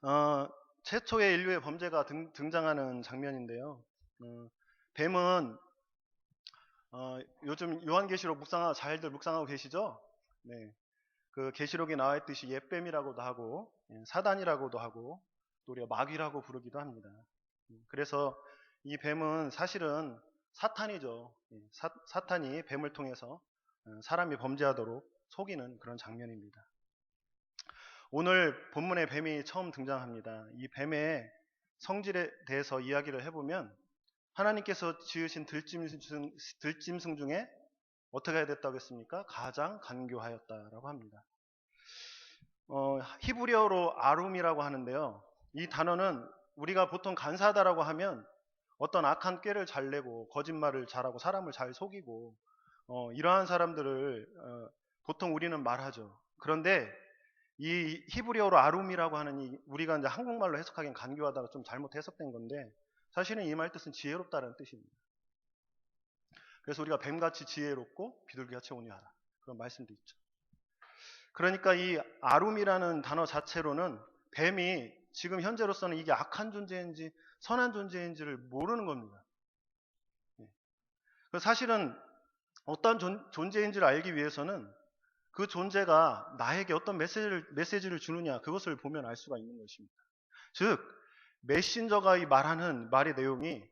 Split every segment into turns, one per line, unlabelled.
어, 최초의 인류의 범죄가 등장하는 장면인데요. 뱀은 요즘 요한계시록 잘들 묵상하고 계시죠? 네, 그 계시록에 나와 있듯이 옛뱀이라고도 하고 사단이라고도 하고 또 우리가 마귀라고 부르기도 합니다. 그래서 이 뱀은 사실은 사탄이죠. 사탄이 뱀을 통해서 사람이 범죄하도록 속이는 그런 장면입니다. 오늘 본문에 뱀이 처음 등장합니다. 이 뱀의 성질에 대해서 이야기를 해보면 하나님께서 지으신 들짐승 중에 어떻게 해야 됐다고 했습니까? 가장 간교하였다라고 합니다. 히브리어로 아룸이라고 하는데요. 이 단어는 우리가 보통 간사하다라고 하면 어떤 악한 꾀를 잘 내고 거짓말을 잘하고 사람을 잘 속이고 이러한 사람들을 보통 우리는 말하죠. 그런데 이 히브리어로 아룸이라고 하는 우리가 이제 한국말로 해석하기엔 간교하다가 좀 잘못 해석된 건데 사실은 이 말 뜻은 지혜롭다는 뜻입니다. 그래서 우리가 뱀같이 지혜롭고 비둘기같이 온유하라 그런 말씀도 있죠. 그러니까 이 아룸이라는 단어 자체로는 뱀이 지금 현재로서는 이게 악한 존재인지 선한 존재인지를 모르는 겁니다. 사실은 어떤 존재인지를 알기 위해서는 그 존재가 나에게 어떤 메시지를 주느냐 그것을 보면 알 수가 있는 것입니다. 즉 메신저가 이 말하는 말의 내용이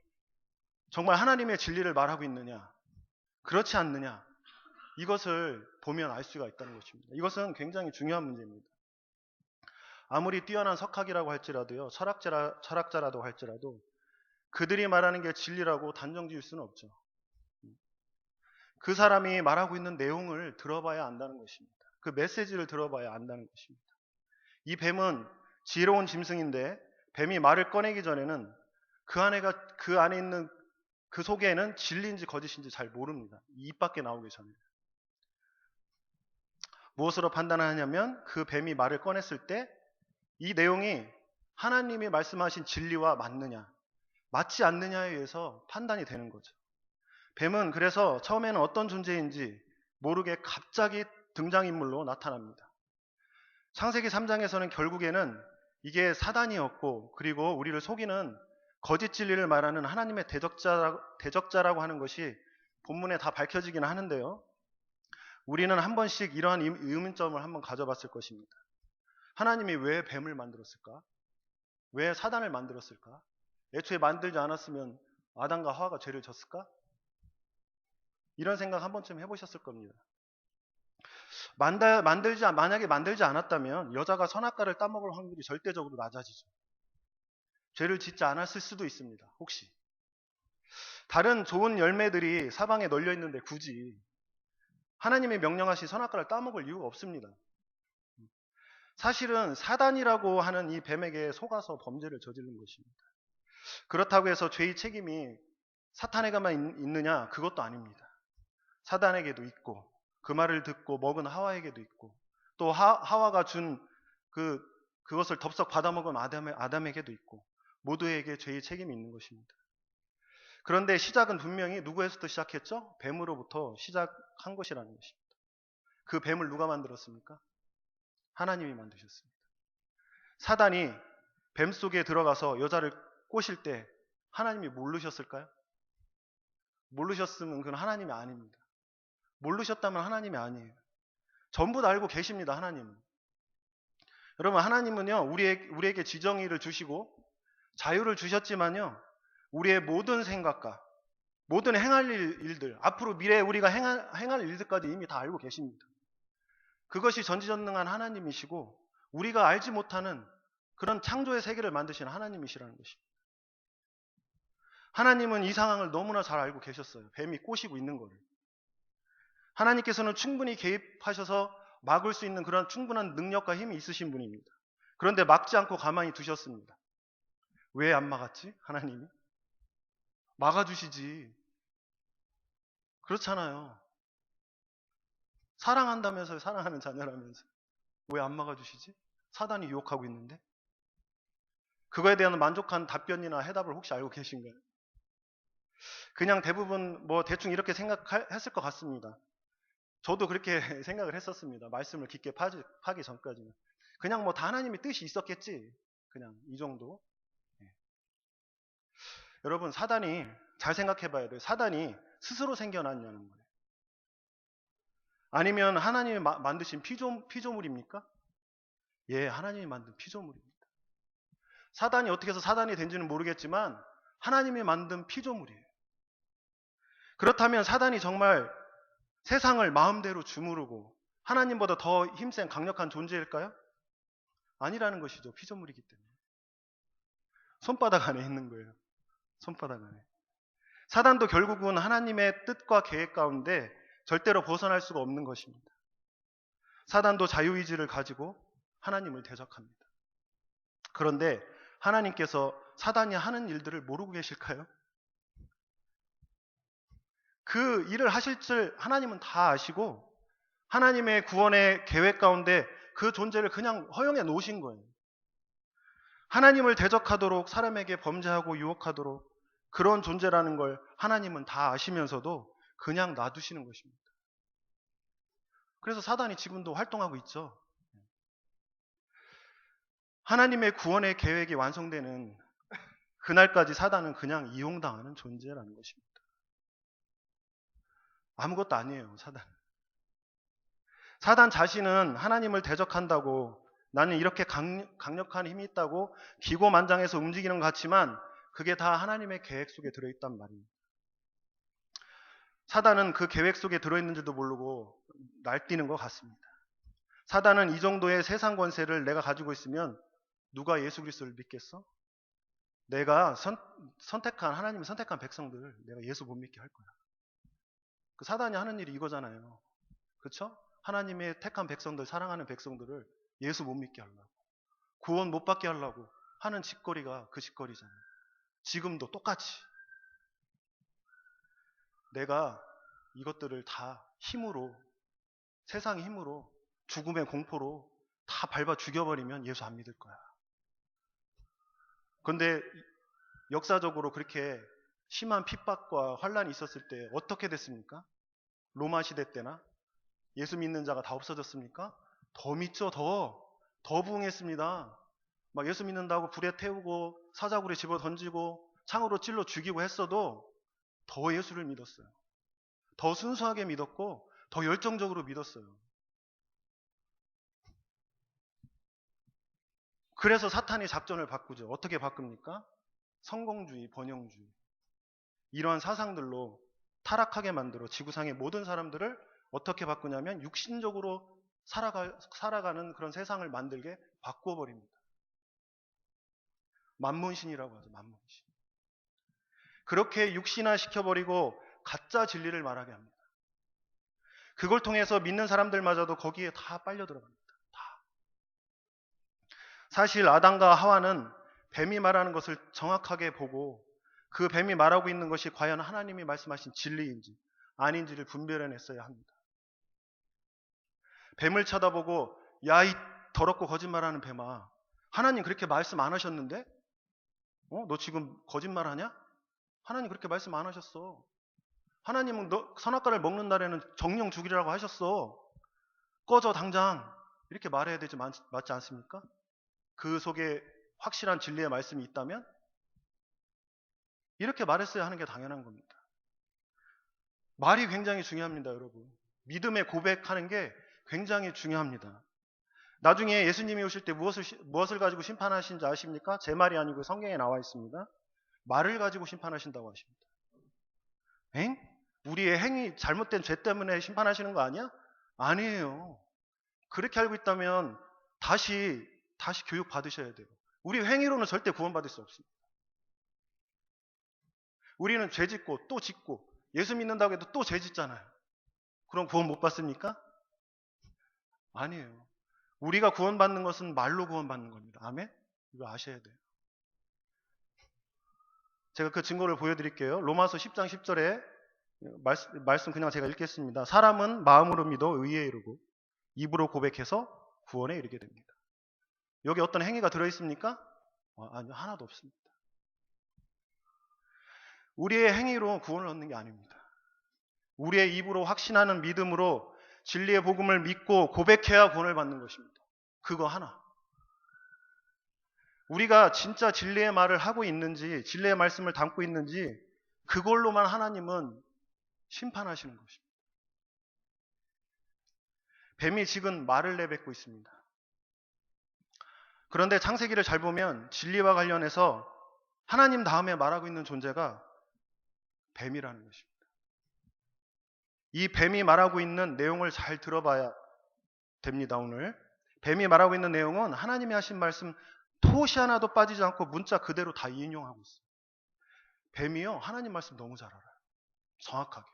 정말 하나님의 진리를 말하고 있느냐 그렇지 않느냐 이것을 보면 알 수가 있다는 것입니다. 이것은 굉장히 중요한 문제입니다. 아무리 뛰어난 석학이라고 할지라도요, 철학자라고 할지라도 그들이 말하는 게 진리라고 단정 지을 수는 없죠. 그 사람이 말하고 있는 내용을 들어봐야 안다는 것입니다. 그 메시지를 들어봐야 안다는 것입니다. 이 뱀은 지혜로운 짐승인데 뱀이 말을 꺼내기 전에는 그 안에 있는 그 속에는 진리인지 거짓인지 잘 모릅니다. 입 밖에 나오기 전에. 무엇으로 판단하냐면 그 뱀이 말을 꺼냈을 때 이 내용이 하나님이 말씀하신 진리와 맞느냐, 맞지 않느냐에 의해서 판단이 되는 거죠. 뱀은 그래서 처음에는 어떤 존재인지 모르게 갑자기 등장인물로 나타납니다. 창세기 3장에서는 결국에는 이게 사단이었고 그리고 우리를 속이는 거짓 진리를 말하는 하나님의 대적자라고 하는 것이 본문에 다 밝혀지긴 하는데요. 우리는 한 번씩 이러한 의문점을 한번 가져봤을 것입니다. 하나님이 왜 뱀을 만들었을까? 왜 사단을 만들었을까? 애초에 만들지 않았으면 아담과 하와가 죄를 졌을까? 이런 생각 한 번쯤 해보셨을 겁니다. 만약에 만들지 않았다면 여자가 선악과를 따먹을 확률이 절대적으로 낮아지죠. 죄를 짓지 않았을 수도 있습니다. 혹시. 다른 좋은 열매들이 사방에 널려 있는데 굳이 하나님이 명령하신 선악과를 따먹을 이유가 없습니다. 사실은 사단이라고 하는 이 뱀에게 속아서 범죄를 저지른 것입니다. 그렇다고 해서 죄의 책임이 사탄에게만 있느냐? 그것도 아닙니다. 사단에게도 있고 그 말을 듣고 먹은 하와에게도 있고 또 하와가 준 그것을 덥석 받아먹은 아담에게도 있고 모두에게 죄의 책임이 있는 것입니다. 그런데 시작은 분명히 누구에서부터 시작했죠? 뱀으로부터 시작한 것이라는 것입니다. 그 뱀을 누가 만들었습니까? 하나님이 만드셨습니다. 사단이 뱀 속에 들어가서 여자를 꼬실 때 하나님이 모르셨을까요? 모르셨으면 그건 하나님이 아닙니다. 모르셨다면 하나님이 아니에요. 전부 다 알고 계십니다. 하나님은. 여러분 하나님은요 우리에게 지정의를 주시고 자유를 주셨지만요 우리의 모든 생각과 모든 행할 일들 앞으로 미래에 우리가 행할 일들까지 이미 다 알고 계십니다. 그것이 전지전능한 하나님이시고 우리가 알지 못하는 그런 창조의 세계를 만드신 하나님이시라는 것입니다. 하나님은 이 상황을 너무나 잘 알고 계셨어요. 뱀이 꼬시고 있는 거를. 하나님께서는 충분히 개입하셔서 막을 수 있는 그런 충분한 능력과 힘이 있으신 분입니다. 그런데 막지 않고 가만히 두셨습니다. 왜 안 막았지? 하나님이? 막아주시지. 그렇잖아요. 사랑한다면서요. 사랑하는 자녀라면서. 왜 안 막아주시지? 사단이 유혹하고 있는데. 그거에 대한 만족한 답변이나 해답을 혹시 알고 계신가요? 그냥 대부분 뭐 대충 이렇게 생각했을 것 같습니다. 저도 그렇게 생각을 했었습니다. 말씀을 깊게 파기 전까지는. 그냥 뭐 다 하나님의 뜻이 있었겠지. 그냥 이 정도. 예. 여러분, 사단이 잘 생각해 봐야 돼요. 사단이 스스로 생겨났냐는 거예요. 아니면 하나님이 만드신 피조물입니까? 예, 하나님이 만든 피조물입니다. 사단이 어떻게 해서 사단이 된지는 모르겠지만 하나님이 만든 피조물이에요. 그렇다면 사단이 정말 세상을 마음대로 주무르고 하나님보다 더 힘센 강력한 존재일까요? 아니라는 것이죠. 피조물이기 때문에. 손바닥 안에 있는 거예요. 손바닥 안에. 사단도 결국은 하나님의 뜻과 계획 가운데 절대로 벗어날 수가 없는 것입니다. 사단도 자유의지를 가지고 하나님을 대적합니다. 그런데 하나님께서 사단이 하는 일들을 모르고 계실까요? 그 일을 하실 줄 하나님은 다 아시고 하나님의 구원의 계획 가운데 그 존재를 그냥 허용해 놓으신 거예요. 하나님을 대적하도록 사람에게 범죄하고 유혹하도록 그런 존재라는 걸 하나님은 다 아시면서도 그냥 놔두시는 것입니다. 그래서 사단이 지금도 활동하고 있죠. 하나님의 구원의 계획이 완성되는 그날까지 사단은 그냥 이용당하는 존재라는 것입니다. 아무것도 아니에요, 사단. 사단 자신은 하나님을 대적한다고 나는 이렇게 강력한 힘이 있다고 기고만장해서 움직이는 것 같지만 그게 다 하나님의 계획 속에 들어있단 말입니다. 사단은 그 계획 속에 들어있는지도 모르고 날뛰는 것 같습니다. 사단은 이 정도의 세상 권세를 내가 가지고 있으면 누가 예수 그리스도를 믿겠어? 내가 선택한 하나님이 선택한 백성들을 내가 예수 못 믿게 할 거야. 그 사단이 하는 일이 이거잖아요. 그렇죠? 하나님의 택한 백성들, 사랑하는 백성들을 예수 못 믿게 하려고, 구원 못 받게 하려고 하는 짓거리가 그 짓거리잖아요. 지금도 똑같이 내가 이것들을 다 힘으로, 세상의 힘으로, 죽음의 공포로 다 밟아 죽여버리면 예수 안 믿을 거야. 그런데 역사적으로 그렇게 심한 핍박과 환란이 있었을 때 어떻게 됐습니까? 로마 시대 때나 예수 믿는 자가 다 없어졌습니까? 더 믿죠. 더 부응했습니다. 막 예수 믿는다고 불에 태우고 사자굴에 집어 던지고 창으로 찔러 죽이고 했어도 더 예수를 믿었어요. 더 순수하게 믿었고 더 열정적으로 믿었어요. 그래서 사탄이 작전을 바꾸죠. 어떻게 바꿉니까? 성공주의, 번영주의. 이러한 사상들로 타락하게 만들어 지구상의 모든 사람들을 어떻게 바꾸냐면 육신적으로 살아가는 그런 세상을 만들게 바꾸어 버립니다. 만문신이라고 하죠. 만문신. 그렇게 육신화 시켜버리고 가짜 진리를 말하게 합니다. 그걸 통해서 믿는 사람들마저도 거기에 다 빨려 들어갑니다. 다. 사실 아담과 하와는 뱀이 말하는 것을 정확하게 보고 그 뱀이 말하고 있는 것이 과연 하나님이 말씀하신 진리인지 아닌지를 분별해냈어야 합니다. 뱀을 쳐다보고 야, 이 더럽고 거짓말하는 뱀아, 하나님 그렇게 말씀 안 하셨는데? 너 지금 거짓말하냐? 하나님 그렇게 말씀 안 하셨어. 하나님은 너 선악과를 먹는 날에는 정령 죽이라고 하셨어. 꺼져 당장. 이렇게 말해야 되지 맞지 않습니까? 그 속에 확실한 진리의 말씀이 있다면 이렇게 말했어야 하는 게 당연한 겁니다. 말이 굉장히 중요합니다, 여러분. 믿음의 고백하는 게 굉장히 중요합니다. 나중에 예수님이 오실 때 무엇을 가지고 심판하신지 아십니까? 제 말이 아니고 성경에 나와 있습니다. 말을 가지고 심판하신다고 하십니다. 엥? 우리의 행위, 잘못된 죄 때문에 심판하시는 거 아니야? 아니에요. 그렇게 알고 있다면 다시 교육 받으셔야 돼요. 우리 행위로는 절대 구원받을 수 없습니다. 우리는 죄 짓고 또 짓고 예수 믿는다고 해도 또 죄 짓잖아요. 그럼 구원 못 받습니까? 아니에요. 우리가 구원받는 것은 말로 구원받는 겁니다. 아멘? 이거 아셔야 돼요. 제가 그 증거를 보여드릴게요. 로마서 10장 10절에 말씀 그냥 제가 읽겠습니다. 사람은 마음으로 믿어 의에 이르고 입으로 고백해서 구원에 이르게 됩니다. 여기 어떤 행위가 들어있습니까? 아니요, 하나도 없습니다. 우리의 행위로 구원을 얻는 게 아닙니다. 우리의 입으로 확신하는 믿음으로 진리의 복음을 믿고 고백해야 구원을 받는 것입니다. 그거 하나. 우리가 진짜 진리의 말을 하고 있는지, 진리의 말씀을 담고 있는지, 그걸로만 하나님은 심판하시는 것입니다. 뱀이 지금 말을 내뱉고 있습니다. 그런데 창세기를 잘 보면 진리와 관련해서 하나님 다음에 말하고 있는 존재가 뱀이라는 것입니다. 이 뱀이 말하고 있는 내용을 잘 들어봐야 됩니다, 오늘. 뱀이 말하고 있는 내용은 하나님이 하신 말씀 토시 하나도 빠지지 않고 문자 그대로 다 인용하고 있어요. 뱀이요, 하나님 말씀 너무 잘 알아요. 정확하게.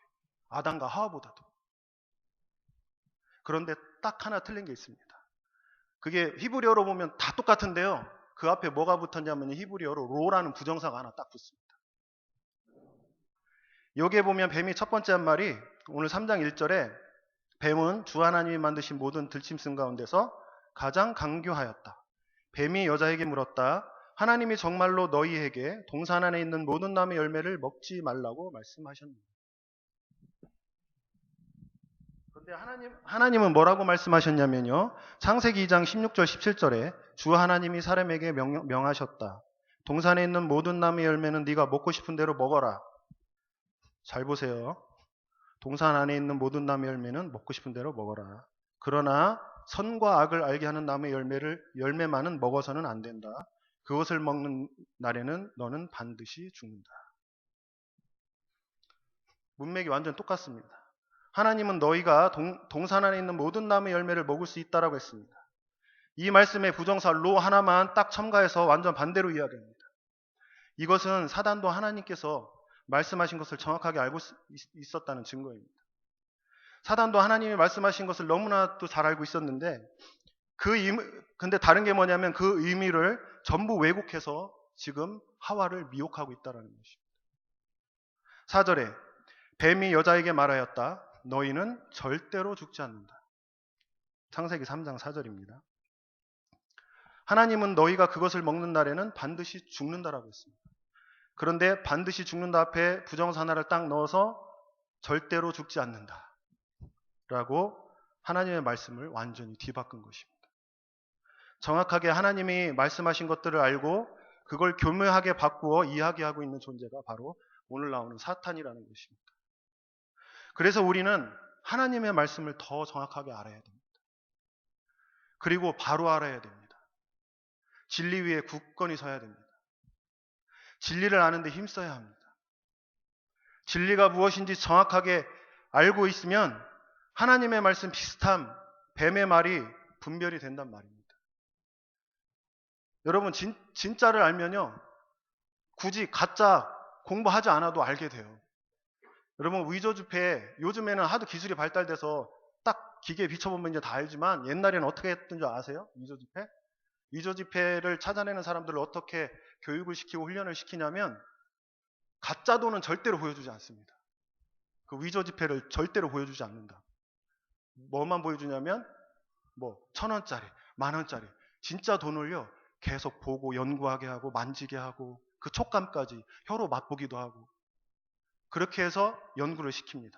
아담과 하와보다도. 그런데 딱 하나 틀린 게 있습니다. 그게 히브리어로 보면 다 똑같은데요. 그 앞에 뭐가 붙었냐면 히브리어로 로라는 부정사가 하나 딱 붙습니다. 여기에 보면 뱀이 첫 번째 한 말이 오늘 3장 1절에 뱀은 주 하나님이 만드신 모든 들짐승 가운데서 가장 강교하였다. 뱀이 여자에게 물었다. 하나님이 정말로 너희에게 동산 안에 있는 모든 나무의 열매를 먹지 말라고 말씀하셨느냐. 그런데 하나님은 뭐라고 말씀하셨냐면요. 창세기 2장 16절 17절에 주 하나님이 사람에게 명하셨다. 동산에 있는 모든 나무의 열매는 네가 먹고 싶은 대로 먹어라. 잘 보세요. 동산 안에 있는 모든 나무의 열매는 먹고 싶은 대로 먹어라. 그러나 선과 악을 알게 하는 나무의 열매만은 먹어서는 안 된다. 그것을 먹는 날에는 너는 반드시 죽는다. 문맥이 완전 똑같습니다. 하나님은 너희가 동산 안에 있는 모든 나무의 열매를 먹을 수 있다라고 했습니다. 이 말씀에 부정사 로 하나만 딱 첨가해서 완전 반대로 이야기합니다. 이것은 사단도 하나님께서 말씀하신 것을 정확하게 알고 있었다는 증거입니다. 사단도 하나님이 말씀하신 것을 너무나도 잘 알고 있었는데 근데 다른 게 뭐냐면 그 의미를 전부 왜곡해서 지금 하와를 미혹하고 있다는 것입니다. 4절에 뱀이 여자에게 말하였다. 너희는 절대로 죽지 않는다. 창세기 3장 4절입니다. 하나님은 너희가 그것을 먹는 날에는 반드시 죽는다라고 했습니다. 그런데 반드시 죽는다 앞에 부정사 하나를 딱 넣어서 절대로 죽지 않는다 라고 하나님의 말씀을 완전히 뒤바꾼 것입니다. 정확하게 하나님이 말씀하신 것들을 알고 그걸 교묘하게 바꾸어 이야기하고 있는 존재가 바로 오늘 나오는 사탄이라는 것입니다. 그래서 우리는 하나님의 말씀을 더 정확하게 알아야 됩니다. 그리고 바로 알아야 됩니다. 진리 위에 굳건히 서야 됩니다. 진리를 아는데 힘써야 합니다. 진리가 무엇인지 정확하게 알고 있으면 하나님의 말씀 비슷한 뱀의 말이 분별이 된단 말입니다. 여러분 진짜를 알면요. 굳이 가짜 공부하지 않아도 알게 돼요. 여러분 위조지폐 요즘에는 하도 기술이 발달돼서 딱 기계에 비춰보면 이제 다 알지만 옛날에는 어떻게 했던 줄 아세요? 위조지폐? 위조지폐를 찾아내는 사람들을 어떻게 교육을 시키고 훈련을 시키냐면 가짜 돈은 절대로 보여주지 않습니다. 그 위조지폐를 절대로 보여주지 않는다. 뭐만 보여주냐면 1,000원짜리, 10,000원짜리 진짜 돈을요 계속 보고 연구하게 하고 만지게 하고 그 촉감까지 혀로 맛보기도 하고 그렇게 해서 연구를 시킵니다.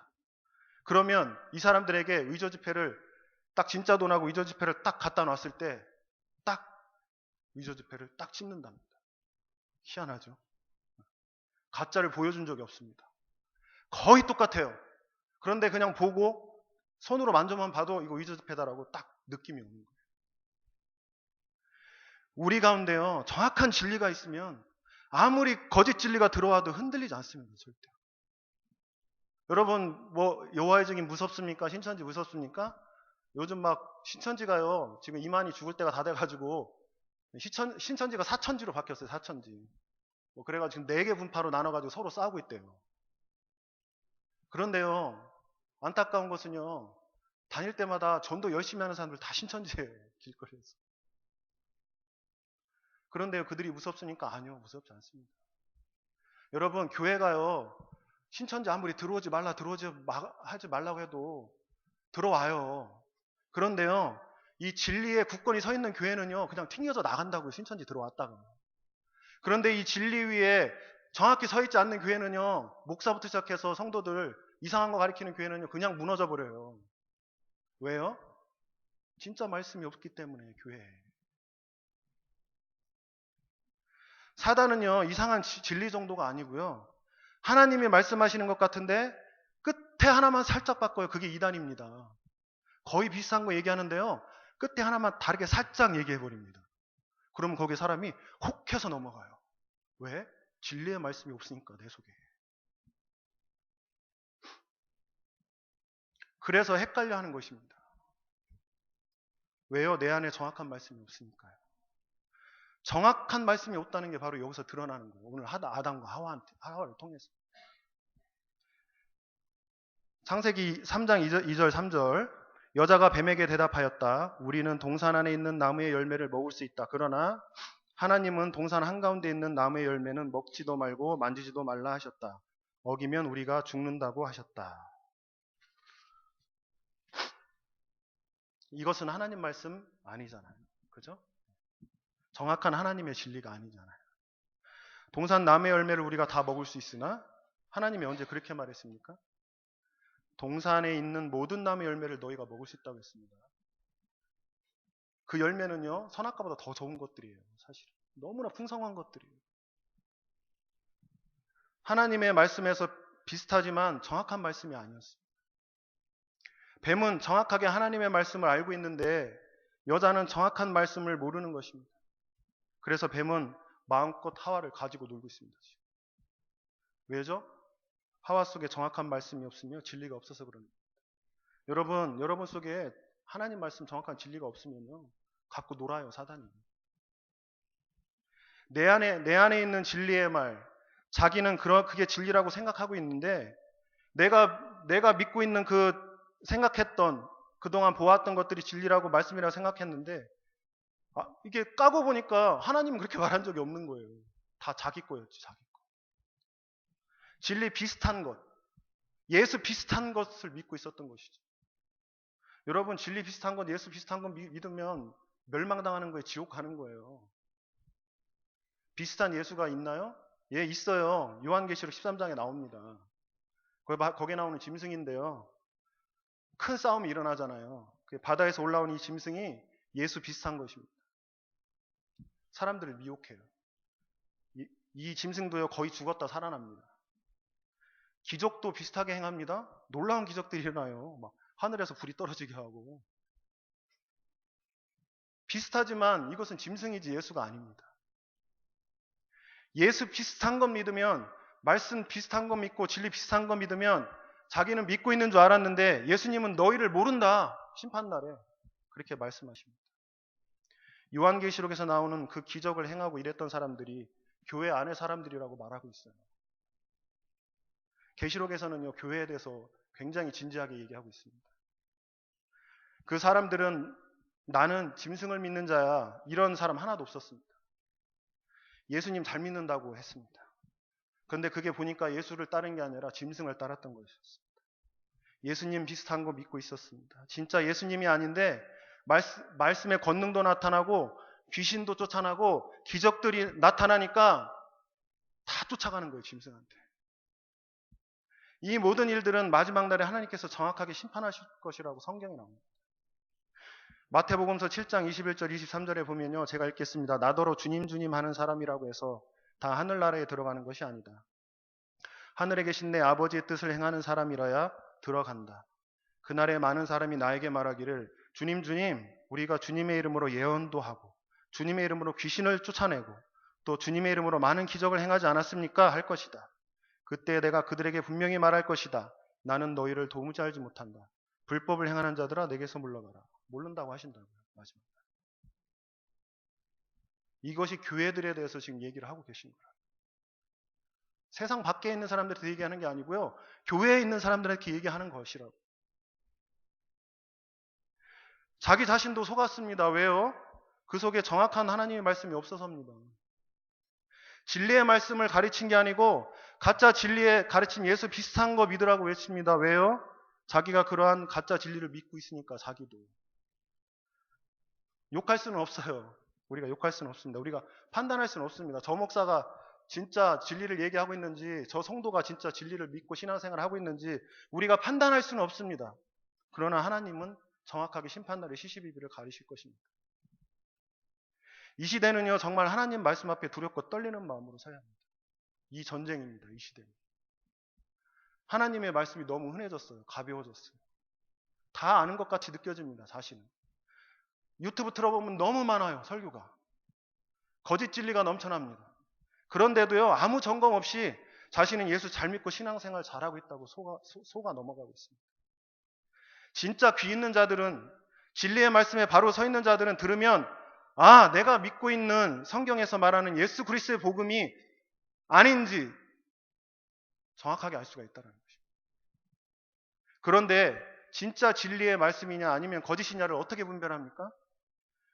그러면 이 사람들에게 위조지폐를 딱 진짜 돈하고 위조지폐를 딱 갖다 놨을 때 딱 위조지폐를 딱 찍는답니다. 희한하죠? 가짜를 보여준 적이 없습니다. 거의 똑같아요. 그런데 그냥 보고 손으로 만져만 봐도 이거 위조지폐다라고 딱 느낌이 오는 거예요. 우리 가운데요 정확한 진리가 있으면 아무리 거짓 진리가 들어와도 흔들리지 않습니다. 절대. 여러분 여호와의 증인 무섭습니까? 신천지 무섭습니까? 요즘 막 신천지가요 지금 이만희 죽을 때가 다 돼가지고 신천지가 사천지로 바뀌었어요. 사천지. 그래가지고 지금 4개 분파로 나눠가지고 서로 싸우고 있대요. 그런데요 안타까운 것은요 다닐 때마다 전도 열심히 하는 사람들 다 신천지예요. 길거리에서. 그런데요 그들이 무섭습니까? 아니요, 무섭지 않습니다. 여러분 교회가요 신천지 아무리 들어오지 하지 말라고 해도 들어와요. 그런데요 이 진리에 굳건히 서 있는 교회는요 그냥 튕겨져 나간다고요. 신천지 들어왔다가. 그런데 이 진리 위에 정확히 서 있지 않는 교회는요 목사부터 시작해서 성도들 이상한 거 가리키는 교회는요 그냥 무너져 버려요. 왜요? 진짜 말씀이 없기 때문에 교회에. 사단은요, 이상한 진리 정도가 아니고요. 하나님이 말씀하시는 것 같은데 끝에 하나만 살짝 바꿔요. 그게 이단입니다. 거의 비슷한 거 얘기하는데요. 끝에 하나만 다르게 살짝 얘기해 버립니다. 그러면 거기에 사람이 혹 해서 넘어가요. 왜? 진리의 말씀이 없으니까 내 속에. 그래서 헷갈려 하는 것입니다. 왜요? 내 안에 정확한 말씀이 없으니까요. 정확한 말씀이 없다는 게 바로 여기서 드러나는 거예요. 오늘 아담과 하와를 통해서. 창세기 3장 2절 3절 여자가 뱀에게 대답하였다. 우리는 동산 안에 있는 나무의 열매를 먹을 수 있다. 그러나 하나님은 동산 한가운데 있는 나무의 열매는 먹지도 말고 만지지도 말라 하셨다. 먹이면 우리가 죽는다고 하셨다. 이것은 하나님 말씀 아니잖아요. 그죠? 정확한 하나님의 진리가 아니잖아요. 동산 나무의 열매를 우리가 다 먹을 수 있으나 하나님이 언제 그렇게 말했습니까? 동산에 있는 모든 나무의 열매를 너희가 먹을 수 있다고 했습니다. 그 열매는요, 선악과보다 더 좋은 것들이에요. 사실 너무나 풍성한 것들이에요. 하나님의 말씀에서 비슷하지만 정확한 말씀이 아니었습니다. 뱀은 정확하게 하나님의 말씀을 알고 있는데 여자는 정확한 말씀을 모르는 것입니다. 그래서 뱀은 마음껏 하와를 가지고 놀고 있습니다. 지금. 왜죠? 하와 속에 정확한 말씀이 없으며 진리가 없어서 그럽니다. 여러분 속에 하나님 말씀 정확한 진리가 없으면요, 갖고 놀아요, 사단이. 내 안에 있는 진리의 말, 자기는 그게 진리라고 생각하고 있는데 내가 믿고 있는 그 생각했던 그동안 보았던 것들이 진리라고 말씀이라고 생각했는데 이게 까고 보니까 하나님은 그렇게 말한 적이 없는 거예요. 다 자기 거였지, 자기 거. 진리 비슷한 것, 예수 비슷한 것을 믿고 있었던 것이죠. 여러분, 진리 비슷한 것, 예수 비슷한 것 믿으면 멸망당하는 거예요. 지옥 가는 거예요. 비슷한 예수가 있나요? 예, 있어요. 요한계시록 13장에 나옵니다. 거기에 나오는 짐승인데요. 큰 싸움이 일어나잖아요. 바다에서 올라온 이 짐승이 예수 비슷한 것입니다. 사람들을 미혹해요. 이 짐승도요, 거의 죽었다 살아납니다. 기적도 비슷하게 행합니다. 놀라운 기적들이 일어나요. 막 하늘에서 불이 떨어지게 하고. 비슷하지만 이것은 짐승이지 예수가 아닙니다. 예수 비슷한 것 믿으면, 말씀 비슷한 것 믿고 진리 비슷한 것 믿으면 자기는 믿고 있는 줄 알았는데 예수님은 너희를 모른다. 심판날에 그렇게 말씀하십니다. 요한계시록에서 나오는 그 기적을 행하고 이랬던 사람들이 교회 안의 사람들이라고 말하고 있어요. 계시록에서는요, 교회에 대해서 굉장히 진지하게 얘기하고 있습니다. 그 사람들은 나는 짐승을 믿는 자야, 이런 사람 하나도 없었습니다. 예수님 잘 믿는다고 했습니다. 그런데 그게 보니까 예수를 따른 게 아니라 짐승을 따랐던 것이었습니다. 예수님 비슷한 거 믿고 있었습니다. 진짜 예수님이 아닌데 말씀의 권능도 나타나고 귀신도 쫓아나고 기적들이 나타나니까 다 쫓아가는 거예요, 짐승한테. 이 모든 일들은 마지막 날에 하나님께서 정확하게 심판하실 것이라고 성경에 나옵니다. 마태복음서 7장 21절 23절에 보면요, 제가 읽겠습니다. 나더러 주님 주님 하는 사람이라고 해서 다 하늘나라에 들어가는 것이 아니다. 하늘에 계신 내 아버지의 뜻을 행하는 사람이라야 들어간다. 그날에 많은 사람이 나에게 말하기를 주님 주님 우리가 주님의 이름으로 예언도 하고 주님의 이름으로 귀신을 쫓아내고 또 주님의 이름으로 많은 기적을 행하지 않았습니까? 할 것이다. 그때 내가 그들에게 분명히 말할 것이다. 나는 너희를 도무지 알지 못한다. 불법을 행하는 자들아 내게서 물러가라. 모른다고 하신다고요. 마지막. 이것이 교회들에 대해서 지금 얘기를 하고 계신 거예요. 세상 밖에 있는 사람들한테 얘기하는 게 아니고요. 교회에 있는 사람들한테 얘기하는 것이라고. 자기 자신도 속았습니다. 왜요? 그 속에 정확한 하나님의 말씀이 없어서입니다. 진리의 말씀을 가르친 게 아니고 가짜 진리의 가르침 예수 비슷한 거 믿으라고 외칩니다. 왜요? 자기가 그러한 가짜 진리를 믿고 있으니까 자기도. 욕할 수는 없어요. 우리가 욕할 수는 없습니다. 우리가 판단할 수는 없습니다. 저 목사가 진짜 진리를 얘기하고 있는지 저 성도가 진짜 진리를 믿고 신앙생활을 하고 있는지 우리가 판단할 수는 없습니다. 그러나 하나님은 정확하게 심판날의 시시비비를 가리실 것입니다. 이 시대는요, 정말 하나님 말씀 앞에 두렵고 떨리는 마음으로 서야 합니다. 이 전쟁입니다, 이 시대는. 하나님의 말씀이 너무 흔해졌어요. 가벼워졌어요. 다 아는 것 같이 느껴집니다, 자신은. 유튜브 틀어보면 너무 많아요, 설교가. 거짓 진리가 넘쳐납니다. 그런데도요, 아무 점검 없이 자신은 예수 잘 믿고 신앙생활 잘하고 있다고 속아 넘어가고 있습니다. 진짜 귀 있는 자들은, 진리의 말씀에 바로 서 있는 자들은 들으면, 아, 내가 믿고 있는 성경에서 말하는 예수 그리스도의 복음이 아닌지 정확하게 알 수가 있다는 것입니다. 그런데 진짜 진리의 말씀이냐 아니면 거짓이냐를 어떻게 분별합니까?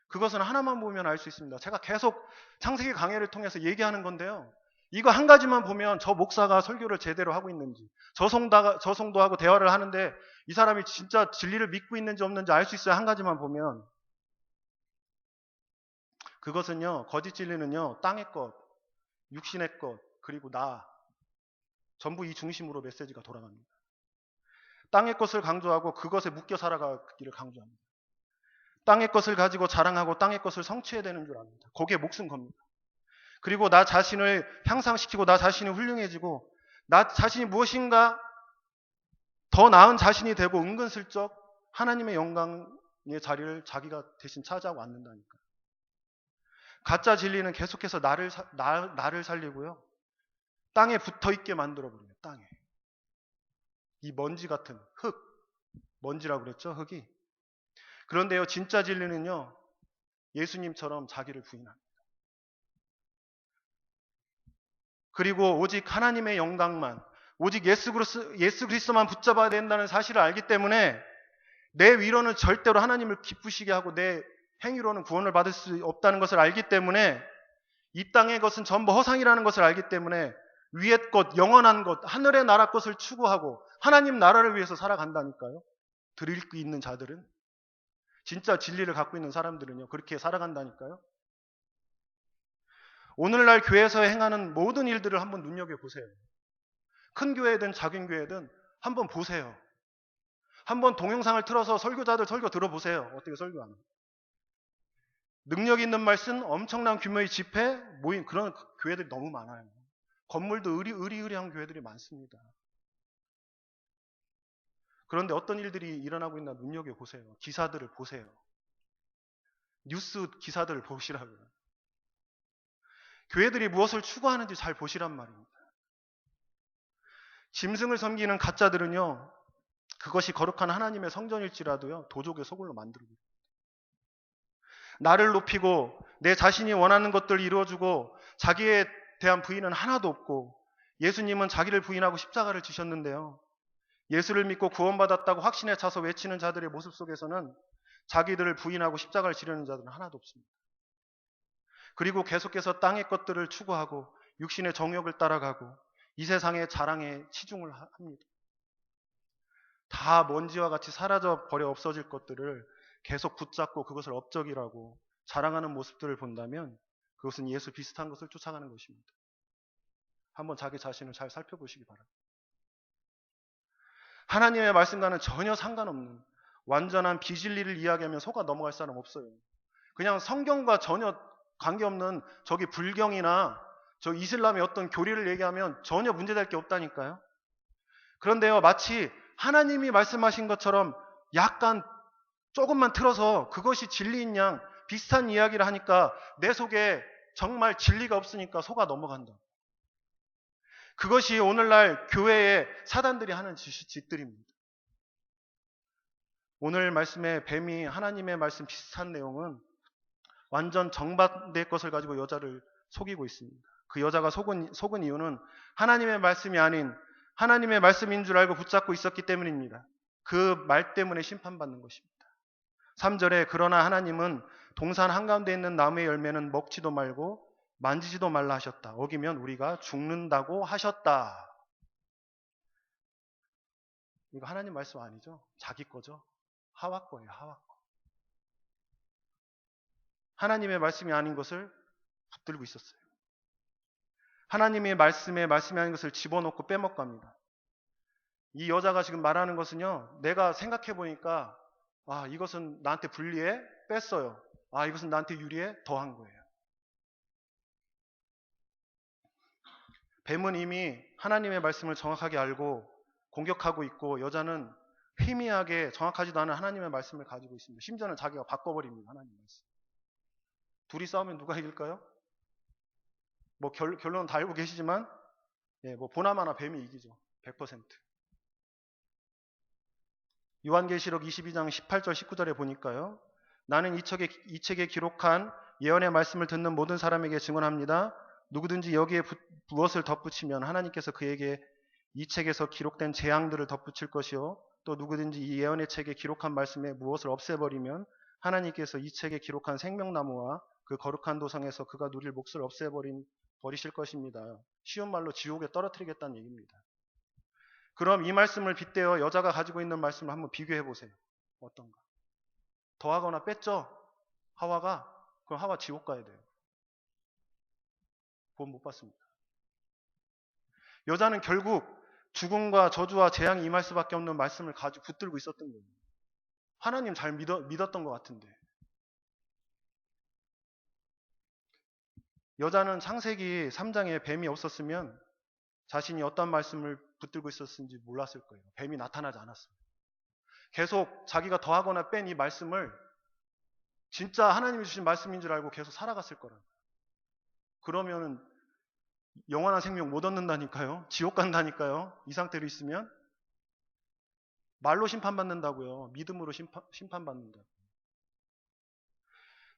그것은 하나만 보면 알 수 있습니다. 제가 계속 창세기 강해를 통해서 얘기하는 건데요. 이거 한 가지만 보면 저 목사가 설교를 제대로 하고 있는지, 저 성도하고 대화를 하는데 이 사람이 진짜 진리를 믿고 있는지 없는지 알 수 있어요. 한 가지만 보면. 그것은요, 거짓 진리는요, 땅의 것, 육신의 것, 그리고 나, 전부 이 중심으로 메시지가 돌아갑니다. 땅의 것을 강조하고 그것에 묶여 살아가기를 강조합니다. 땅의 것을 가지고 자랑하고 땅의 것을 성취해야 되는 줄 압니다. 거기에 목숨 겁니다. 그리고 나 자신을 향상시키고 나 자신이 훌륭해지고 나 자신이 무엇인가 더 나은 자신이 되고 은근슬쩍 하나님의 영광의 자리를 자기가 대신 차지하고 앉는다니까. 가짜 진리는 계속해서 나를 살리고요. 땅에 붙어있게 만들어버려요. 땅에. 이 먼지 같은 흙. 먼지라고 그랬죠? 흙이. 그런데요, 진짜 진리는요, 예수님처럼 자기를 부인합니다. 그리고 오직 하나님의 영광만, 오직 예수 그리스도만 붙잡아야 된다는 사실을 알기 때문에 내 위로는 절대로 하나님을 기쁘시게 하고 내 행위로는 구원을 받을 수 없다는 것을 알기 때문에 이 땅의 것은 전부 허상이라는 것을 알기 때문에 위의 것, 영원한 것, 하늘의 나라 것을 추구하고 하나님 나라를 위해서 살아간다니까요. 들을 있는 자들은, 진짜 진리를 갖고 있는 사람들은요, 그렇게 살아간다니까요. 오늘날 교회에서 행하는 모든 일들을 한번 눈여겨보세요. 큰 교회든 작은 교회든 한번 보세요. 한번 동영상을 틀어서 설교자들 설교 들어보세요. 어떻게 설교하나. 능력 있는 말씀, 엄청난 규모의 집회, 모임, 그런 교회들이 너무 많아요. 건물도 의리의리한 교회들이 많습니다. 그런데 어떤 일들이 일어나고 있나 눈여겨보세요. 기사들을 보세요. 뉴스 기사들을 보시라고요. 교회들이 무엇을 추구하는지 잘 보시란 말입니다. 짐승을 섬기는 가짜들은요, 그것이 거룩한 하나님의 성전일지라도요, 도적의 소굴로 만들고 있습니다. 나를 높이고 내 자신이 원하는 것들을 이루어주고 자기에 대한 부인은 하나도 없고, 예수님은 자기를 부인하고 십자가를 지셨는데요, 예수를 믿고 구원받았다고 확신에 차서 외치는 자들의 모습 속에서는 자기들을 부인하고 십자가를 지르는 자들은 하나도 없습니다. 그리고 계속해서 땅의 것들을 추구하고 육신의 정욕을 따라가고 이 세상의 자랑에 치중을 합니다. 다 먼지와 같이 사라져 버려 없어질 것들을 계속 붙잡고 그것을 업적이라고 자랑하는 모습들을 본다면 그것은 예수 비슷한 것을 쫓아가는 것입니다. 한번 자기 자신을 잘 살펴보시기 바랍니다. 하나님의 말씀과는 전혀 상관없는 완전한 비진리를 이야기하면 속아 넘어갈 사람 없어요. 그냥 성경과 전혀 관계없는 저기 불경이나 저 이슬람의 어떤 교리를 얘기하면 전혀 문제될 게 없다니까요. 그런데요, 마치 하나님이 말씀하신 것처럼 약간 조금만 틀어서 그것이 진리인 양 비슷한 이야기를 하니까 내 속에 정말 진리가 없으니까 속아 넘어간다. 그것이 오늘날 교회에 사단들이 하는 짓들입니다. 오늘 말씀에 뱀이 하나님의 말씀 비슷한 내용은 완전 정반대의 것을 가지고 여자를 속이고 있습니다. 그 여자가 속은 이유는 하나님의 말씀이 아닌 하나님의 말씀인 줄 알고 붙잡고 있었기 때문입니다. 그 말 때문에 심판받는 것입니다. 3절에 그러나 하나님은 동산 한가운데 있는 나무의 열매는 먹지도 말고 만지지도 말라 하셨다. 어기면 우리가 죽는다고 하셨다. 이거 하나님 말씀 아니죠? 자기 거죠? 하와 거예요. 하와 거. 하나님의 말씀이 아닌 것을 붙들고 있었어요. 하나님의 말씀이 아닌 것을 집어넣고 빼먹갑니다. 이 여자가 지금 말하는 것은요, 내가 생각해 보니까 이것은 나한테 불리해? 뺐어요. 이것은 나한테 유리해? 더한 거예요. 뱀은 이미 하나님의 말씀을 정확하게 알고 공격하고 있고, 여자는 희미하게 정확하지도 않은 하나님의 말씀을 가지고 있습니다. 심지어는 자기가 바꿔버립니다. 하나님의 말씀. 둘이 싸우면 누가 이길까요? 뭐 결론은 다 알고 계시지만, 뭐 보나마나 뱀이 이기죠. 100%. 요한계시록 22장 18절 19절에 보니까요. 나는 이 책에 기록한 예언의 말씀을 듣는 모든 사람에게 증언합니다. 누구든지 여기에 무엇을 덧붙이면 하나님께서 그에게 이 책에서 기록된 재앙들을 덧붙일 것이요, 또 누구든지 이 예언의 책에 기록한 말씀에 무엇을 없애버리면 하나님께서 이 책에 기록한 생명나무와 그 거룩한 도성에서 그가 누릴 몫을 버리실 것입니다. 쉬운 말로 지옥에 떨어뜨리겠다는 얘기입니다. 그럼 이 말씀을 빗대어 여자가 가지고 있는 말씀을 한번 비교해 보세요. 어떤가? 더하거나 뺐죠? 하와가? 그럼 하와 지옥 가야 돼요. 구원 못 받습니다. 여자는 결국 죽음과 저주와 재앙이 임할 수밖에 없는 말씀을 가지고 붙들고 있었던 거예요. 하나님 잘 믿었던 것 같은데. 여자는 창세기 3장에 뱀이 없었으면 자신이 어떤 말씀을 붙들고 있었는지 몰랐을 거예요. 뱀이 나타나지 않았어요. 계속 자기가 더하거나 뺀 이 말씀을 진짜 하나님이 주신 말씀인 줄 알고 계속 살아갔을 거라고. 그러면은 영원한 생명 못 얻는다니까요. 지옥 간다니까요. 이 상태로 있으면. 말로 심판받는다고요. 믿음으로 심판받는다고.